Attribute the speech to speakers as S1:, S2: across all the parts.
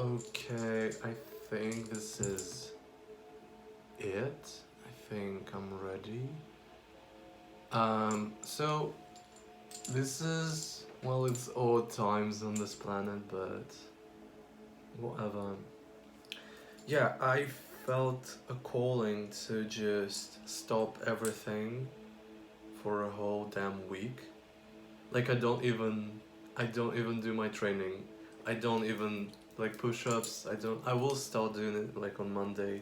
S1: Okay, I think this is it. I think I'm ready. So this is, well, it's odd times on this planet, but whatever. Yeah, I felt a calling to just stop everything for a whole damn week. Like I don't even do my training. I don't even like push-ups. I will start doing it like on Monday.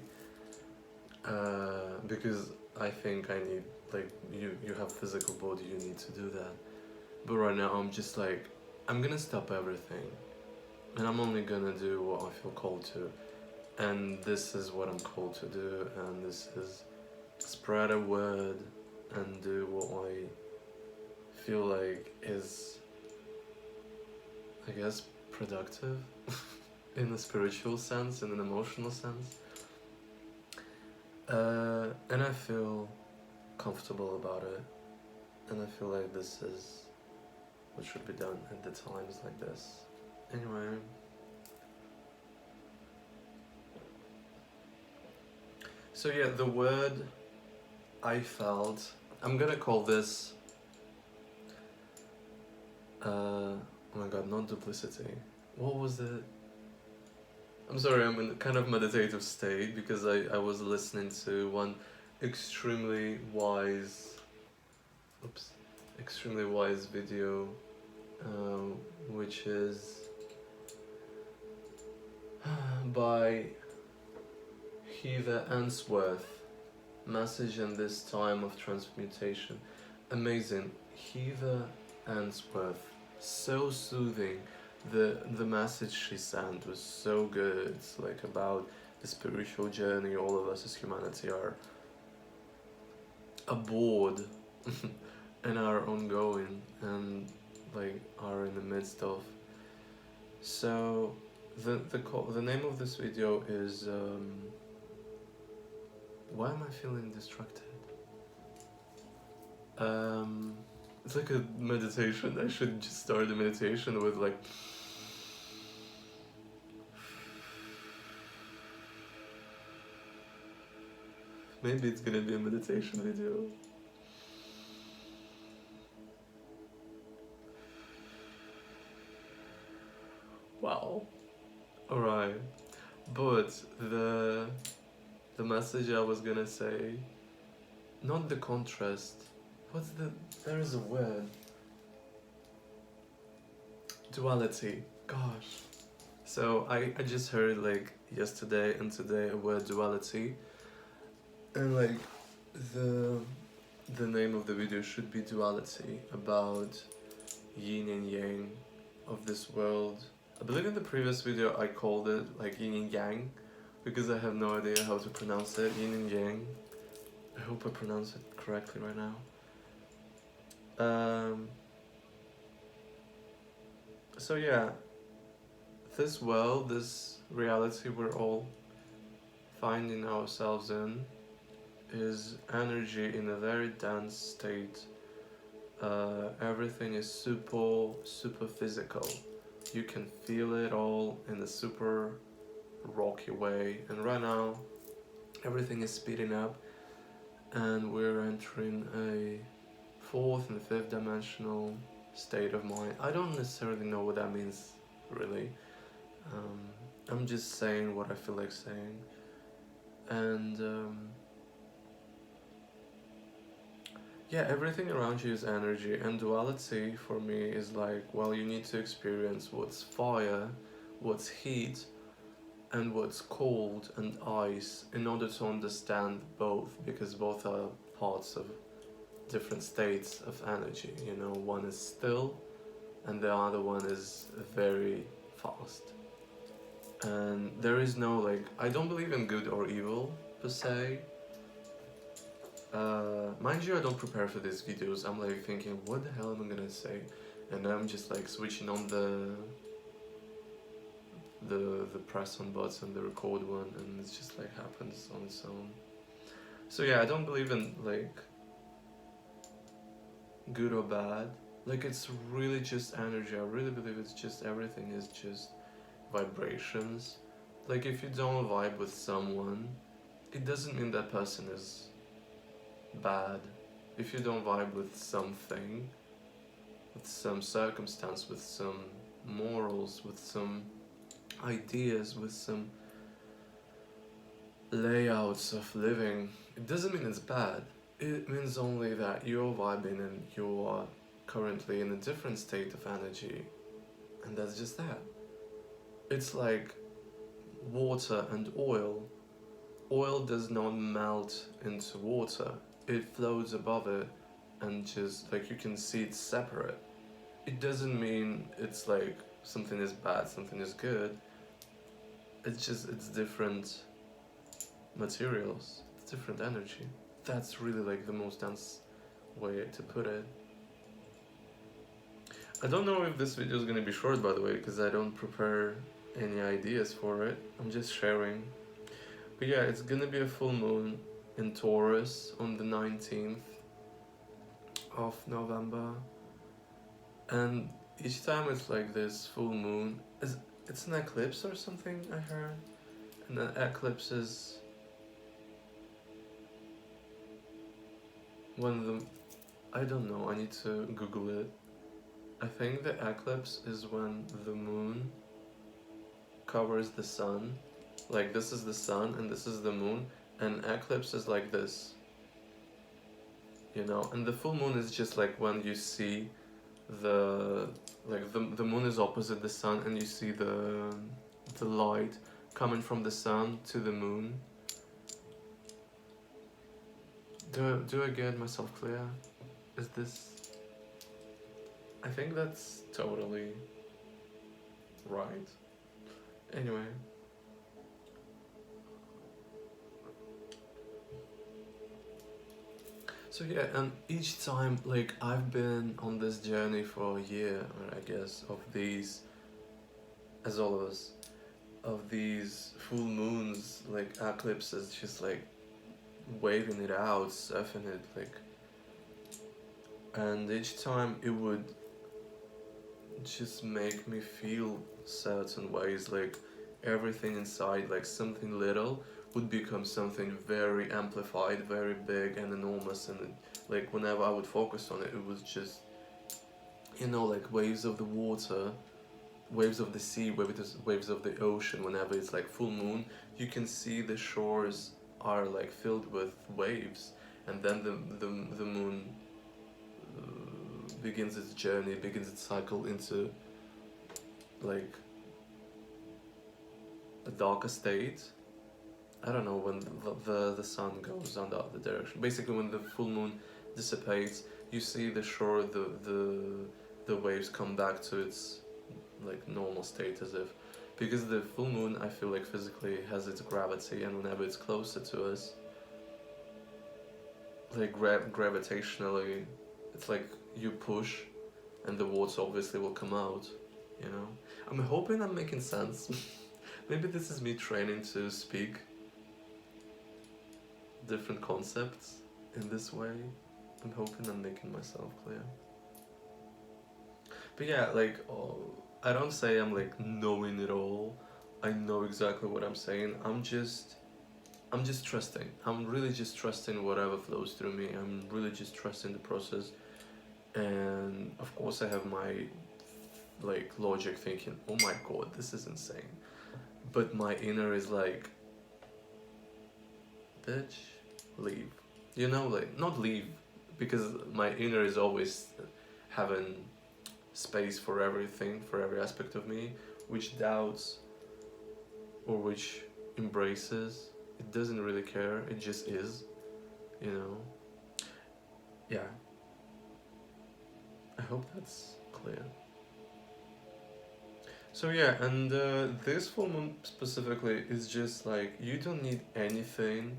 S1: Because I think I need, like, you have physical body, you need to do that. But right now I'm just like, I'm gonna stop everything and I'm only gonna do what I feel called to. And this is what I'm called to do, and this is spread a word and do what I feel like is, I guess, productive in a spiritual sense, in an emotional sense. And I feel comfortable about it, and I feel like this is what should be done at the times like this. Anyway, so yeah, the word I felt, I'm gonna call this, oh my god, not duplicity. What was it? I'm sorry, I'm in a kind of meditative state because I was listening to one extremely wise, oops, extremely wise video, which is by Heather Answorth, Message in This Time of Transmutation. Amazing. Heather Answorth, so soothing. The message she sent was so good. It's like about the spiritual journey all of us as humanity are aboard and are ongoing and like are in the midst of. So the name of this video is why am I feeling distracted? It's like a meditation. I should just start the meditation with like maybe it's gonna be a meditation video. Wow. Alright. But the message I was gonna say, not the contrast. What's the, there is a word. Duality. Gosh. So I just heard like yesterday and today a word duality. And like the the name of the video should be Duality, about yin and yang of this world. I believe in the previous video I called it like yin and yang because I have no idea how to pronounce it. Yin and yang. I hope I pronounce it correctly right now. So yeah, this world, this reality we're all finding ourselves in is energy in a very dense state. Everything is super physical. You can feel it all in a super rocky way, and right now everything is speeding up and we're entering a fourth and fifth dimensional state of mind. I don't necessarily know what that means really. I'm just saying what I feel like saying, and yeah, everything around you is energy, and duality for me is like, well, you need to experience what's fire, what's heat, and what's cold and ice in order to understand both, because both are parts of different states of energy. You know, one is still and the other one is very fast. And there is no, like, I don't believe in good or evil per se. Mind you, I don't prepare for these videos. I'm like thinking, what the hell am I gonna say? And I'm just like switching on the press on button, the record one, and it just like happens on its own. So yeah, I don't believe in like good or bad. Like, it's really just energy. I really believe it's just, everything is just vibrations. Like if you don't vibe with someone, it doesn't mean that person is bad. If you don't vibe with something, with some circumstance, with some morals, with some ideas, with some layouts of living, it doesn't mean it's bad. It means only that you're vibing and you are currently in a different state of energy, and that's just that. It's like water and oil. Oil does not melt into water, it floats above it, and just like you can see it's separate. It doesn't mean it's like something is bad, something is good. It's just it's different materials, it's different energy. That's really like the most dense way to put it. I don't know if this video is gonna be short, by the way, because I don't prepare any ideas for it. I'm just sharing. But yeah, it's gonna be a full moon in Taurus on the 19th of November. And each time it's like this full moon, it's an eclipse or something, I heard. And an eclipse is when the, I don't know, I need to Google it. I think the eclipse is when the moon covers the sun. Like this is the sun and this is the moon, and eclipse is like this. You know, and the full moon is just like when you see the the moon is opposite the sun and you see the light coming from the sun to the moon. Do I get myself clear? Is this, I think that's totally right. Anyway. So yeah, and each time, like, I've been on this journey for a year, I guess, of these, as all of us, of these full moons, like eclipses, just like waving it out, surfing it, like, and each time it would just make me feel certain ways, like everything inside, like something little would become something very amplified, very big and enormous, and like whenever I would focus on it, it was just, you know, like waves of the water, waves of the sea, waves of the ocean. Whenever it's like full moon, you can see the shores are like filled with waves, and then the moon begins its journey, begins its cycle into like a darker state. I don't know, when the sun goes on the other direction. Basically, when the full moon dissipates, you see the shore, the waves come back to its like normal state, as if, because the full moon, I feel like physically has its gravity, and whenever it's closer to us, like gravitationally, it's like you push, and the water obviously will come out. You know, I'm hoping I'm making sense. Maybe this is me training to speak different concepts in this way. I'm hoping I'm making myself clear. But yeah, like, I don't say I'm like knowing it all. I know exactly what I'm saying. I'm just trusting. I'm really just trusting whatever flows through me. I'm really just trusting the process. And of course I have my like logic thinking, oh my god, this is insane. But my inner is like, bitch, leave. You know, like, not leave, because my inner is always having space for everything, for every aspect of me, which doubts or which embraces. It doesn't really care, it just is, you know. Yeah. I hope that's clear. So yeah, and this full moon specifically is just like, you don't need anything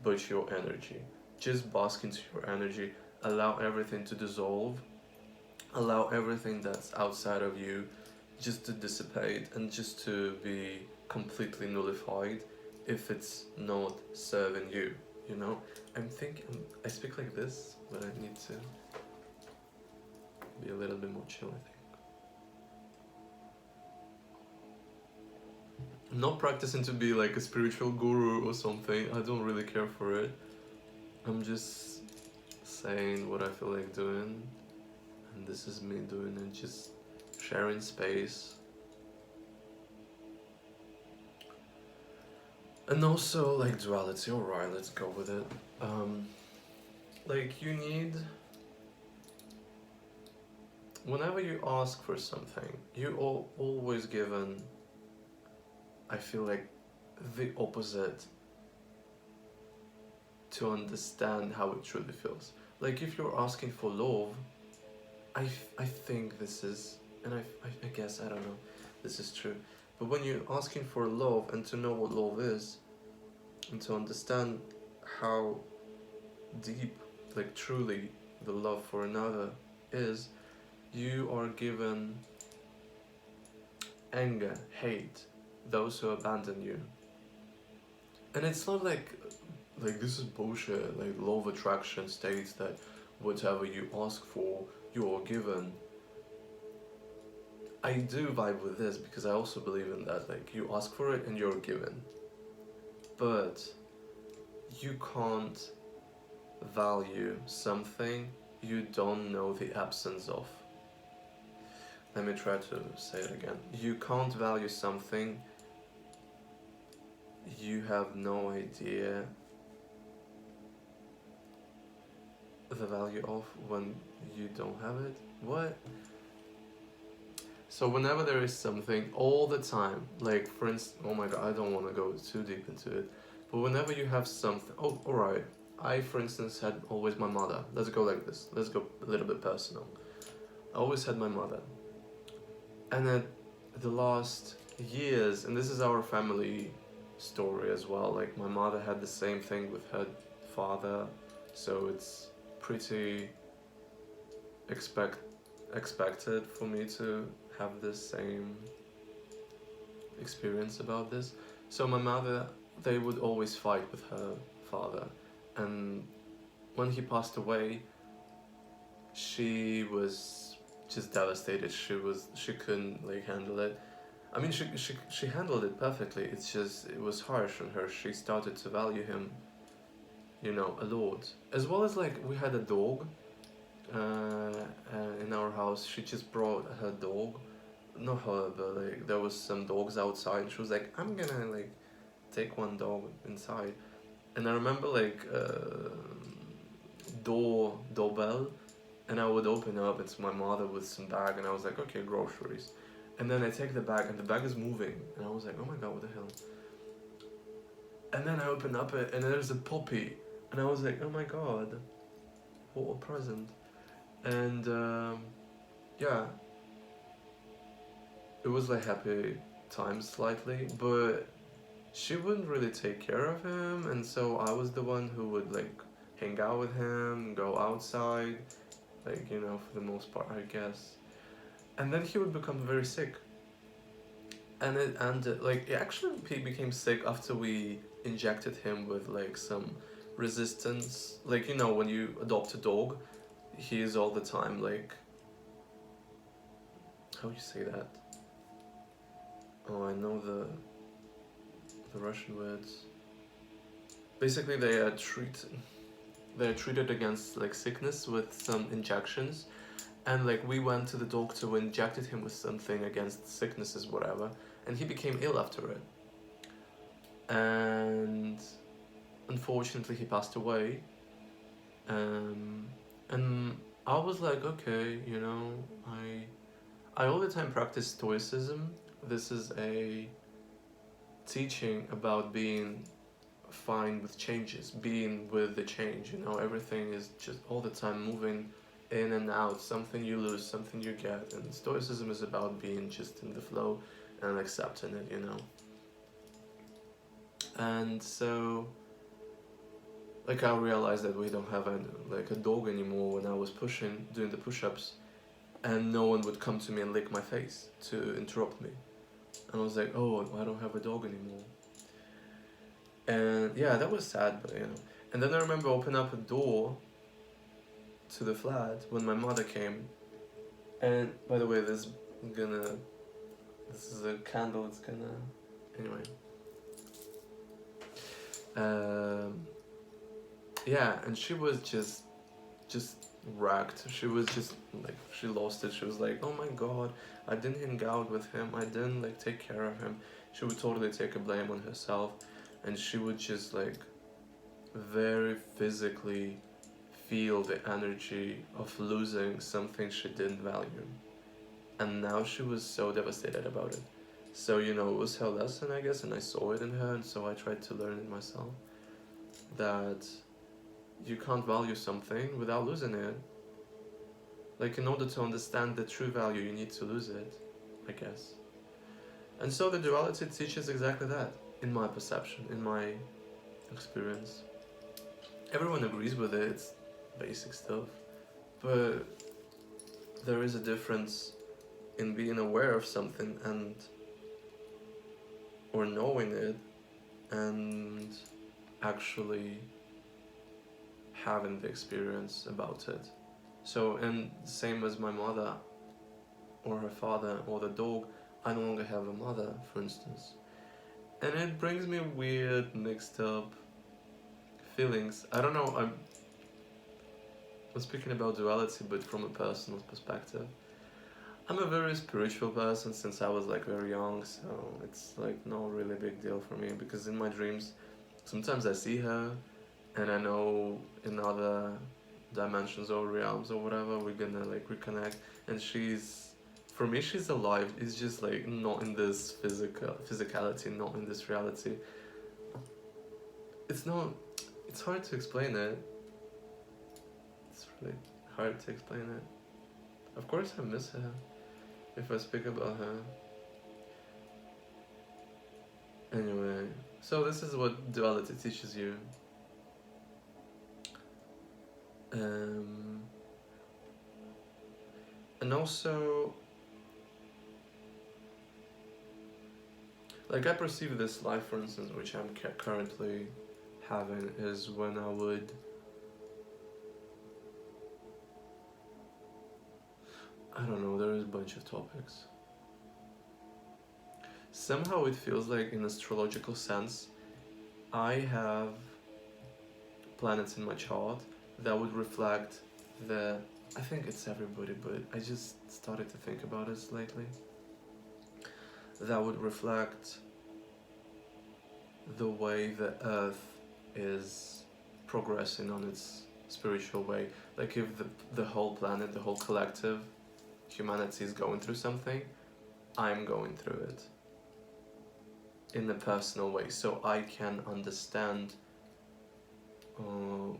S1: but your energy. Just bask into your energy, allow everything to dissolve, allow everything that's outside of you just to dissipate and just to be completely nullified if it's not serving you, you know? I'm thinking, I speak like this, but I need to be a little bit more chill, I think. not practicing to be like a spiritual guru or something. I don't really care for it. I'm just saying what I feel like doing, and this is me doing it, just sharing space. And also, like, duality, alright, let's go with it. Like, you need. Whenever you ask for something, you always given, I feel like, the opposite to understand how it truly feels. Like, if you're asking for love, I think this is, and I guess, I don't know, this is true. But when you're asking for love and to know what love is, and to understand how deep, like truly, the love for another is, you are given anger, hate, those who abandon you. And it's not like this is bullshit. Like law of attraction states that whatever you ask for, you're given. I do vibe with this because I also believe in that. Like you ask for it and you're given. But you can't value something you don't know the absence of. Let me try to say it again. You can't value something you have no idea the value of when you don't have it. What? So whenever there is something all the time, like for instance, oh my god, I don't want to go too deep into it, but whenever you have something, oh, alright, I for instance had always my mother. Let's go like this. Let's go a little bit personal. I always had my mother. And at the last years, and this is our family story as well, like my mother had the same thing with her father, so it's pretty expected for me to have the same experience about this. So my mother, they would always fight with her father, and when he passed away, she was just devastated. She couldn't like handle it. I mean, she handled it perfectly. It's just it was harsh on her. She started to value him, you know, a lot. As well as like we had a dog in our house. She just brought her dog, not her, but like there was some dogs outside. And she was like, I'm gonna like take one dog inside. And I remember like doorbell, and I would open up. It's my mother with some bag, and I was like, okay, groceries. And then I take the bag, and the bag is moving, and I was like, oh my god, what the hell? And then I open up it, and there's a puppy, and I was like, oh my god, what a present. And yeah, it was like happy times slightly, but she wouldn't really take care of him, and so I was the one who would like hang out with him, go outside, like, you know, for the most part, I guess. And then he would become very sick. And like, actually, he became sick after we injected him with like some resistance. Like, you know, when you adopt a dog, he is all the time like, how do you say that? Oh, I know the Russian words. Basically, they're treated against like sickness with some injections, and like we went to the doctor, we injected him with something against sicknesses, whatever, and he became ill after it. And unfortunately, he passed away. And I was like, okay, you know, I all the time practice stoicism. This is a teaching about being fine with changes, being with the change, you know, everything is just all the time moving in and out, something you lose, something you get, and stoicism is about being just in the flow and accepting it, you know. And so like I realized that we don't have a dog anymore when I was doing the push-ups, and no one would come to me and lick my face to interrupt me. And I was like, oh, I don't have a dog anymore. And yeah, that was sad, but you know. And then I remember opening up a door to the flat when my mother came. And by the way, this is a candle. It's gonna Anyway, um, yeah, and she was just wrecked. She was just like, she lost it. She was like, oh my god, I didn't hang out with him, I didn't like take care of him. She would totally take a blame on herself, and she would just like very physically feel the energy of losing something she didn't value. And now she was so devastated about it. So, you know, it was her lesson, I guess, and I saw it in her, and so I tried to learn it myself. That you can't value something without losing it. Like, in order to understand the true value, you need to lose it, I guess. And so the duality teaches exactly that, in my perception, in my experience. Everyone agrees with it, it's basic stuff. But there is a difference in being aware of something and or knowing it and actually having the experience about it. So, and same as my mother or her father or the dog, I no longer have a mother, for instance. And it brings me weird, mixed up feelings. I don't know, I'm speaking about duality, but from a personal perspective. I'm a very spiritual person since I was like very young, so it's like no really big deal for me because in my dreams, sometimes I see her and I know in other dimensions or realms or whatever we're gonna like reconnect, and for me she's alive. It's just like not in this physicality, not in this reality. It's not. It's hard to explain it. It's really hard to explain it. Of course I miss her if I speak about her. Anyway, so this is what duality teaches you. And also, like I perceive this life, for instance, which I'm currently having, is when I would I don't know, there is a bunch of topics. Somehow it feels like in astrological sense, I have planets in my chart that would reflect the, I think it's everybody, but I just started to think about this lately, that would reflect the way the earth is progressing on its spiritual way. Like if the whole planet, the whole collective humanity is going through something, I'm going through it in a personal way, so I can understand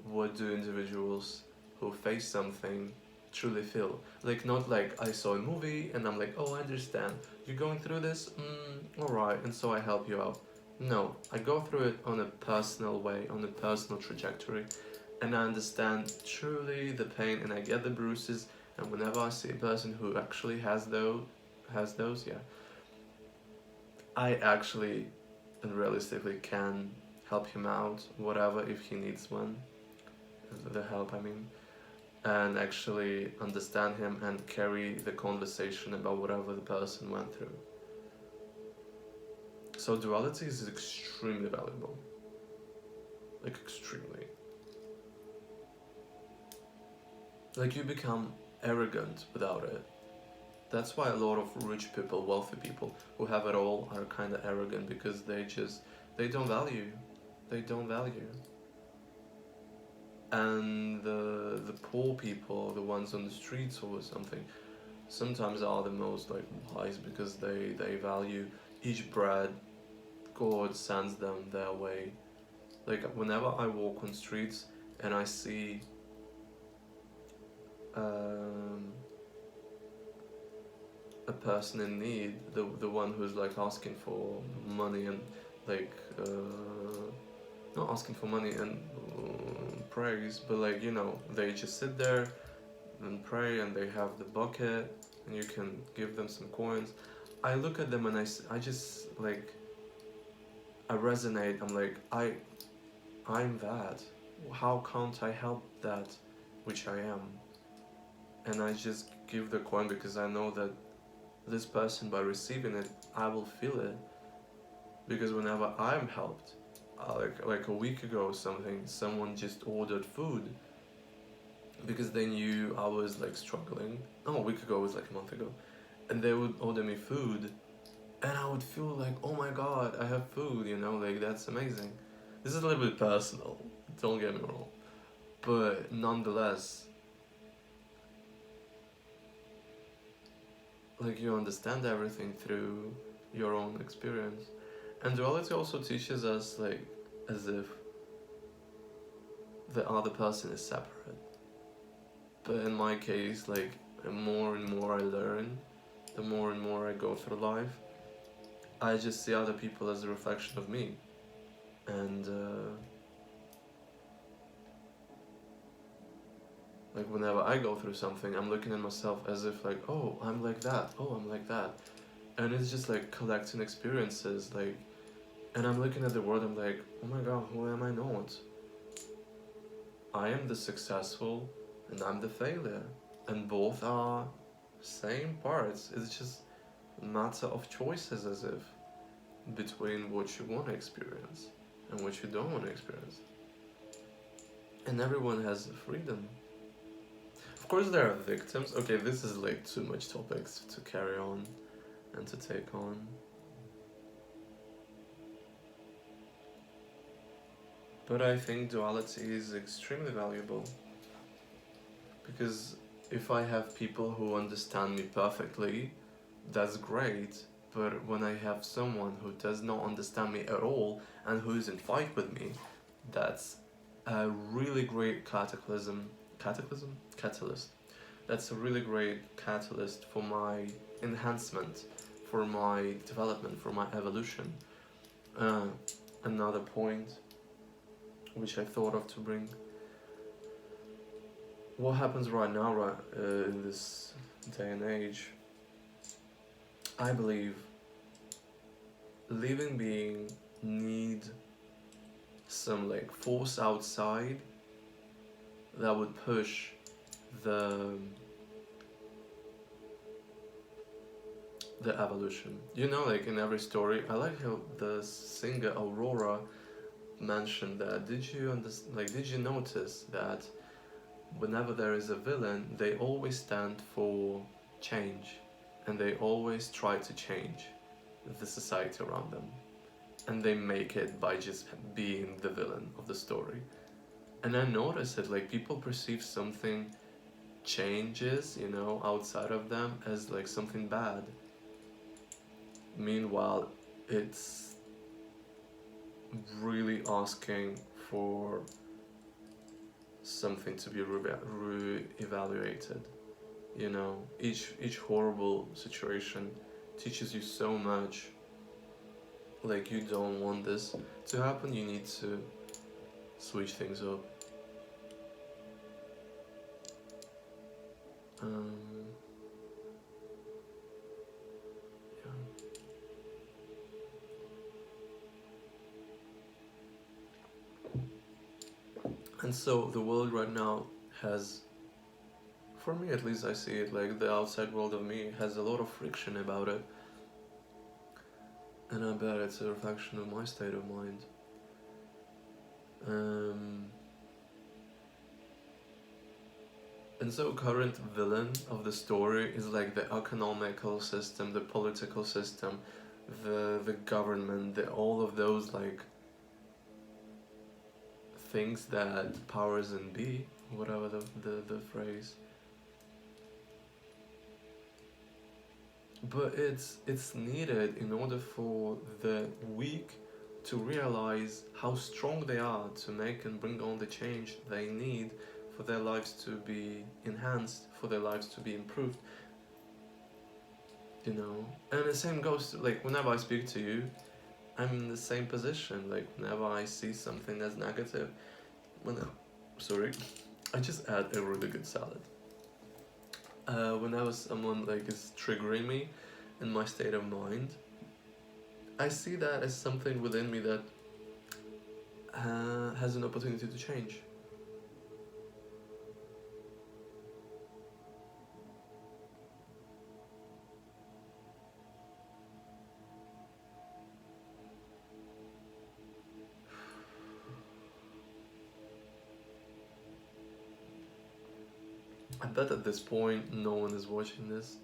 S1: what do individuals who face something truly feel. Like not like I saw a movie and I'm like, oh, I understand, you're going through this, alright, and so I help you out. No, I go through it on a personal way, on a personal trajectory, and I understand truly the pain, and I get the bruises, and whenever I see a person who actually has those, yeah, I actually and realistically can help him out, whatever, if he needs one, the help I mean, and actually understand him and carry the conversation about whatever the person went through. So duality is extremely valuable, like extremely. Like you become arrogant without it. That's why a lot of rich people, wealthy people who have it all are kind of arrogant, because they don't value, they don't value. And the poor people, the ones on the streets or something, sometimes are the most like wise, because they value each bread God sends them their way. Like whenever I walk on streets and I see a person in need, the one who's like asking for money and like not asking for money and praise, but like, you know, they just sit there and pray, and they have the bucket and you can give them some coins. I look at them and I just like, I resonate. I'm like, I'm that. How can't I help that which I am? And I just give the coin, because I know that this person, by receiving it, I will feel it. Because whenever I'm helped, like a week ago or something, someone just ordered food because they knew I was like struggling. No, a week ago was like a month ago, and they would order me food, and I would feel like, oh my god, I have food, you know, like that's amazing. This is a little bit personal, don't get me wrong, but nonetheless, like you understand everything through your own experience. And duality also teaches us, like, as if the other person is separate. But in my case, like, the more and more I learn, the more and more I go through life, I just see other people as a reflection of me. And, like, whenever I go through something, I'm looking at myself as if, like, oh, I'm like that, oh, I'm like that. And it's just, like, collecting experiences, like, and I'm looking at the world, I'm like, oh my god, who am I not? I am the successful and I'm the failure. And both are same parts. It's just a matter of choices, as if, between what you want to experience and what you don't want to experience. And everyone has freedom. Of course there are victims. Okay, this is like too much topics to carry on and to take on. But I think duality is extremely valuable, because if I have people who understand me perfectly, that's great. But when I have someone who does not understand me at all and who is in fight with me, that's a really great catalyst. That's a really great catalyst for my enhancement, for my development, for my evolution. Uh, Another point which I thought of to bring. What happens right now, in this day and age, I believe living being need some like force outside that would push the the evolution. You know, like in every story, I like how the singer Aurora mentioned that. Did you notice that whenever there is a villain, they always stand for change, and they always try to change the society around them, and they make it by just being the villain of the story. And I noticed that like people perceive something changes, you know, outside of them as like something bad. Meanwhile, it's really asking for something to be re-evaluated. You know, each horrible situation teaches you so much. Like, you don't want this to happen, you need to switch things up. Um, yeah. And so the world right now has, for me at least, I see it like the outside world of me has a lot of friction about it. And I bet it's a reflection of my state of mind. And so current villain of the story is like the economical system, the political system, the government, all of those like things that powers and be, whatever the phrase. But it's needed in order for the weak to realize how strong they are to make and bring on the change they need for their lives to be enhanced, for their lives to be improved. You know? And the same goes to, like, whenever I speak to you, I'm in the same position. Like, whenever I see something that's negative, sorry, I just had a really good salad. Whenever someone like is triggering me in my state of mind, I see that as something within me that has an opportunity to change. I bet at this point no one is watching this.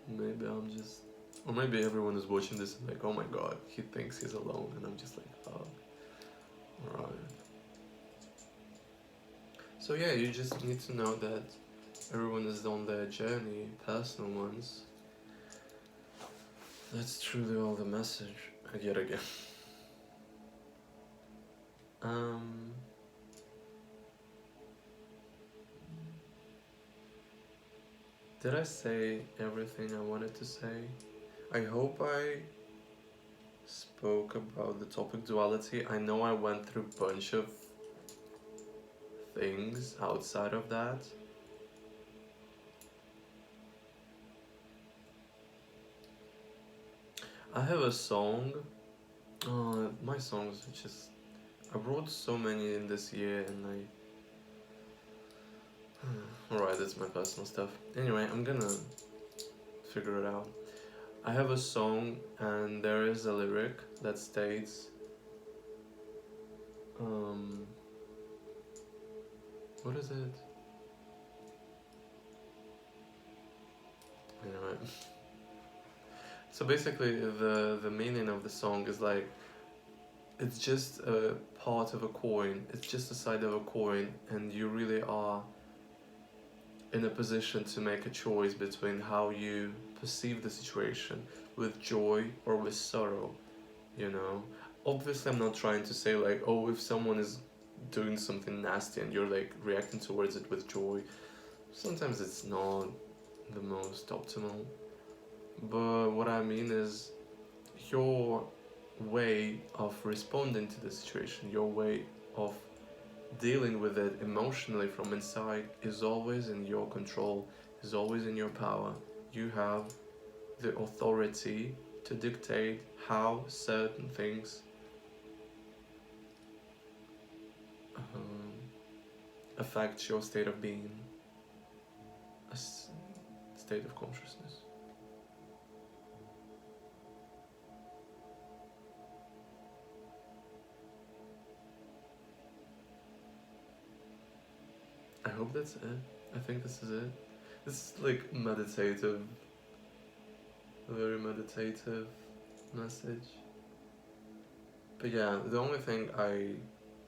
S1: Maybe I'm just, or maybe everyone is watching this and like, oh my god, he thinks he's alone, and I'm just like, oh, alright. So yeah, you just need to know that everyone is on their journey, personal ones. That's truly all the message, yet again. Um, did I say everything I wanted to say? I hope I spoke about the topic duality. I know I went through a bunch of things outside of that. I have a song. My songs are just. I wrote so many in this year, and alright, that's my personal stuff. Anyway, I'm gonna figure it out. I have a song, and there is a lyric that states, what is it? Anyway. So basically, the meaning of the song is like, it's just a part of a coin, it's just a side of a coin, and you really are in a position to make a choice between how you perceive the situation, with joy or with sorrow, you know? Obviously, I'm not trying to say, like, oh, if someone is doing something nasty and you're like reacting towards it with joy, sometimes it's not the most optimal. But what I mean is, your way of responding to the situation, your way of dealing with it emotionally from inside is always in your control, is always in your power. You have the authority to dictate how certain things affect your state of being, state of consciousness. I hope that's it. I think this is it. This is like meditative, a very meditative message. But yeah, the only thing I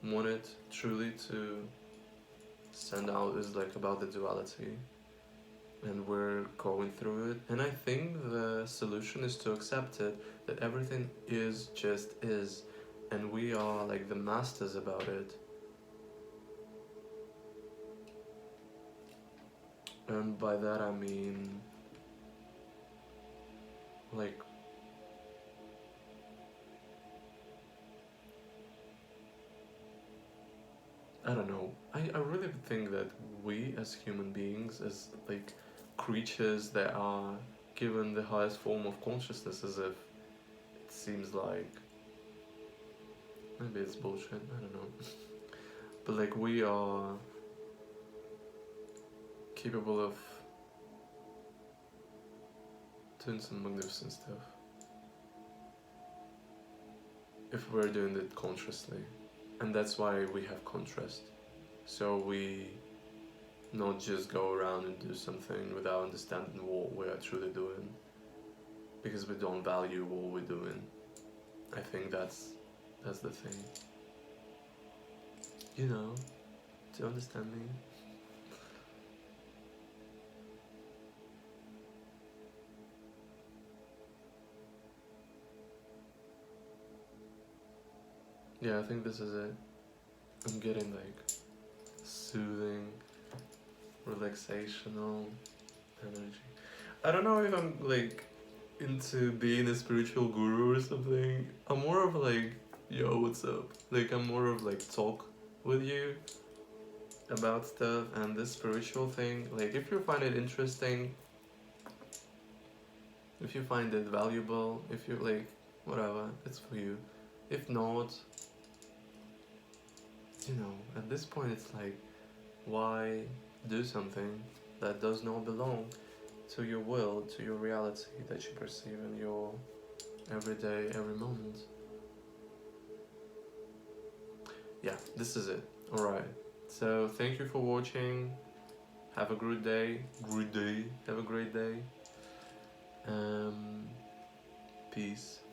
S1: wanted truly to send out is like about the duality, and we're going through it. And I think the solution is to accept it, that everything is just is, and we are like the masters about it. And by that I mean, like, I don't know. I really think that we as human beings, as like creatures that are given the highest form of consciousness, as if it seems like, maybe it's bullshit, I don't know. But like, we are capable of doing some magnificent stuff if we're doing it consciously. And that's why we have contrast. So we not just go around and do something without understanding what we are truly doing, because we don't value what we're doing. I think that's the thing. You know, do you understand me? Yeah, I think this is it. I'm getting like soothing, relaxational energy. I don't know if I'm like into being a spiritual guru or something. I'm more of like, yo, what's up? Like, I'm more of like talk with you about stuff, and this spiritual thing, like, if you find it interesting, if you find it valuable, if you like, whatever, it's for you. If not, you know, at this point it's like, why do something that does not belong to your world, to your reality that you perceive in your everyday, every moment? Yeah, this is it. Alright, so thank you for watching. Have a good day. Good day. Have a great day. Um, Peace.